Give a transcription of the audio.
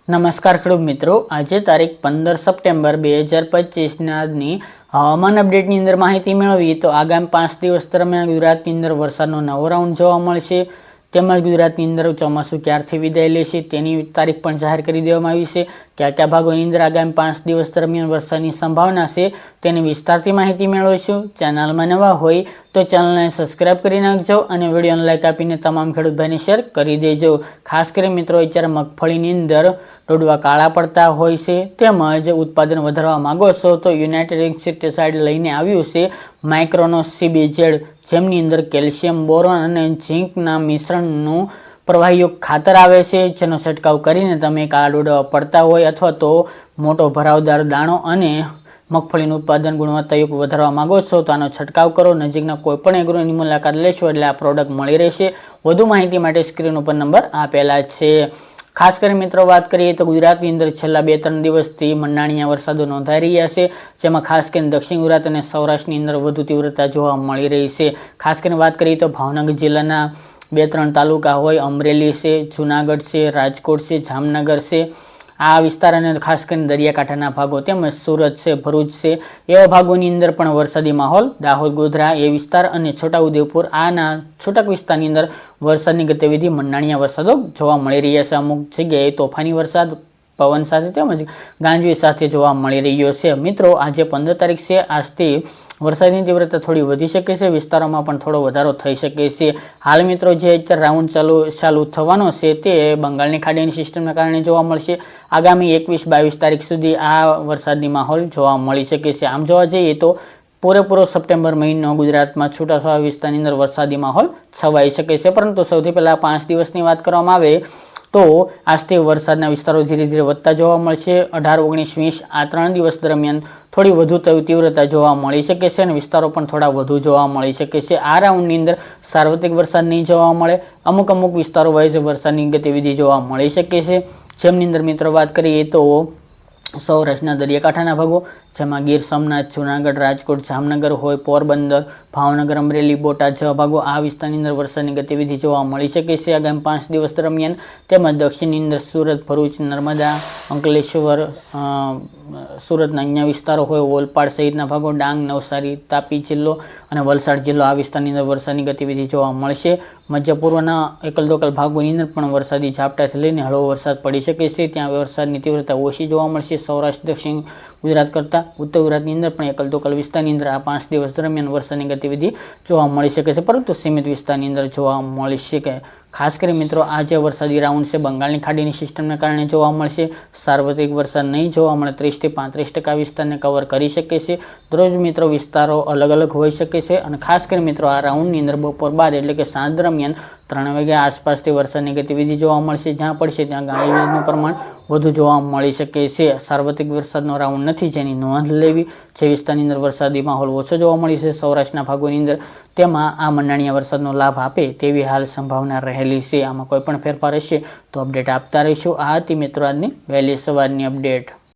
નમસ્કાર ખેડૂત મિત્રો, આજે તારીખ 15 સપ્ટેમ્બર 2025 આજની હવામાન અપડેટની અંદર માહિતી મેળવીએ તો આગામી 5 દિવસ દરમિયાન ગુજરાતની અંદર વરસાદનો નવો રાઉન્ડ જોવા મળશે. તેમજ ગુજરાતની અંદર ચોમાસું ક્યારથી વિદાય લેશે તેની તારીખ પણ જાહેર કરી દેવામાં આવી છે. કયા ભાગોની અંદર આગામી 5 દિવસ દરમિયાન વરસાદની સંભાવના છે તેની વિસ્તારથી માહિતી મેળવીશું. ચેનલમાં નવા હોય તો ચેનલને સબસ્ક્રાઇબ કરી નાખજો અને વિડીયોને લાઈક આપીને તમામ ખેડૂત ભાઈને શેર કરી દેજો. ખાસ કરી મિત્રો, અત્યારે મગફળીની અંદર ડોડવા કાળા પડતા હોય છે તેમજ ઉત્પાદન વધારવા માંગો છો તો યુનાઇટેડ ઇન્સેક્ટિસાઇડ લઈને આવ્યું છે માઇક્રોનોસ CBZ, જેમની અંદર કેલ્શિયમ, બોરોન અને ઝીંકના મિશ્રણનું પ્રવાહીયુક્ત ખાતર આવે છે, જેનો છંટકાવ કરીને તમે કાળા ડોડવા પડતા હોય અથવા તો મોટો ભરાવદાર દાણો અને મગફળીનું ઉત્પાદન ગુણવત્તાયુક્ત વધારવા માંગો છો તો આનો છંટકાવ કરો. નજીકના કોઈપણ એગ્રોની મુલાકાત લેશો એટલે આ પ્રોડક્ટ મળી રહેશે. વધુ માહિતી માટે સ્ક્રીન ઉપર નંબર આપેલા છે. ખાસ કરી મિત્રો વાત કરીએ તો ગુજરાતની અંદર છેલ્લા 2-3 દિવસથી મંડાણીયા વરસાદો નોંધાઈ રહ્યા છે, જેમાં ખાસ કરીને દક્ષિણ ગુજરાત અને સૌરાષ્ટ્રની અંદર વધુ તીવ્રતા જોવા મળી રહી છે. ખાસ કરીને વાત કરીએ તો ભાવનગર જિલ્લાના 2-3 તાલુકા હોય, અમરેલી છે, જુનાગઢ છે, રાજકોટ છે, જામનગર છે, આ વિસ્તાર અને ખાસ કરીને દરિયાકાંઠાના ભાગો તેમજ સુરત છે, ભરૂચ છે, એવા ભાગોની અંદર પણ વરસાદી માહોલ, દાહોદ, ગોધરા એ વિસ્તાર અને છોટાઉદેપુર આના છૂટક વિસ્તારની અંદર વરસાદની ગતિવિધિ મંડાણીયા વરસાદો જોવા મળી રહ્યા છે. અમુક જગ્યાએ તોફાની વરસાદ પવન સાથે તેમજ ગાંજવી સાથે જોવા મળી રહ્યો છે. મિત્રો, આજે 15 તારીખ છે. આજથી વરસાદની તીવ્રતા થોડી વધી શકે છે, વિસ્તારોમાં પણ થોડો વધારો થઈ શકે છે. હાલ મિત્રો, જે અત્યારે રાઉન્ડ ચાલુ થવાનો છે તે બંગાળની ખાડીની સિસ્ટમના કારણે જોવા મળશે. આગામી 21-22 તારીખ સુધી આ વરસાદની માહોલ જોવા મળી શકે છે. આમ જોવા જઈએ તો પૂરેપૂરો સપ્ટેમ્બર મહિનો ગુજરાતમાં છૂટાછવાયા વિસ્તારની અંદર વરસાદી માહોલ છવાઈ શકે છે. પરંતુ સૌથી પહેલાં 5 દિવસની વાત કરવામાં આવે તો આજથી વરસાદના વિસ્તારો ધીરે ધીરે વધતા જોવા મળશે. 18, 19, 20 આ 3 દિવસ દરમિયાન થોડી વધુ તીવ્રતા જોવા મળી શકે છે અને વિસ્તારો પણ થોડા વધુ જોવા મળી શકે છે. આ રાઉન્ડની અંદર સાર્વત્રિક વરસાદ નહીં જોવા મળે, અમુક વિસ્તારો વાઇઝ વરસાદની ગતિવિધિ જોવા મળી શકે છે. જેમની અંદર મિત્રો વાત કરીએ તો સૌરાષ્ટ્રના દરિયાકાંઠાના ભાગો, જેમાં ગીર સોમનાથ, જુનાગઢ, રાજકોટ, જામનગર હોય, પોરબંદર, ભાવનગર, અમરેલી, બોટાદ જેવા ભાગો, આ વિસ્તારની અંદર વરસાદની ગતિવિધિ જોવા મળી શકે છે આગામી 5 દિવસ દરમિયાન. તેમજ દક્ષિણની અંદર સુરત, ભરૂચ, નર્મદા, અંકલેશ્વર, સુરતના અન્ય વિસ્તારો હોય, ઓલપાડ સહિતના ભાગો, ડાંગ, નવસારી, તાપી જિલ્લો અને વલસાડ જિલ્લો, આ વિસ્તારની અંદર વરસાદની ગતિવિધિ જોવા મળશે. મધ્ય પૂર્વના એકલ દોકલ ભાગોની અંદર પણ વરસાદી ઝાપટાથી લઈને હળવો વરસાદ પડી શકે છે. ત્યાં વરસાદની તીવ્રતા ઓછી જોવા મળશે. સૌરાષ્ટ્ર, દક્ષિણ ગુજરાત કરતાં ઉત્તર ગુજરાતની અંદર પણ એકલ દોકલ વિસ્તારની અંદર આ 5 દિવસ દરમિયાન વરસાદની ગતિવિધિ જોવા મળી શકે છે, પરંતુ સીમિત વિસ્તારની અંદર જોવા મળી શકે. ખાસ કરી મિત્રો, આ જે વરસાદી રાઉન્ડ છે બંગાળની ખાડીની સિસ્ટમના કારણે જોવા મળશે. સાર્વત્રિક વરસાદ નહીં જોવા મળે, 30-35% વિસ્તારને કવર કરી શકે છે. દરરોજ મિત્રો વિસ્તારો અલગ હોઈ શકે છે અને ખાસ કરી મિત્રો આ રાઉન્ડની અંદર બપોર બાદ એટલે કે સાંજ દરમિયાન 3 વાગ્યા આસપાસથી વરસાદની ગતિવિધિ જોવા મળશે. જ્યાં પડશે ત્યાં ગાજવીજનું પ્રમાણ વધુ જોવા મળી શકે છે. સાર્વત્રિક વરસાદનો રાઉન્ડ નથી, જેની નોંધ લેવી. જે વિસ્તારની અંદર વરસાદી માહોલ ઓછો જોવા મળી છે સૌરાષ્ટ્રના ભાગોની અંદર, તેમાં આ મંડાણીયા વરસાદનો લાભ આપે તેવી હાલ સંભાવના રહેલી છે. આમાં કોઈ પણ ફેરફાર હશે તો અપડેટ આપતા રહીશું. આ હતી મિત્રો આજની વહેલી સવારની અપડેટ.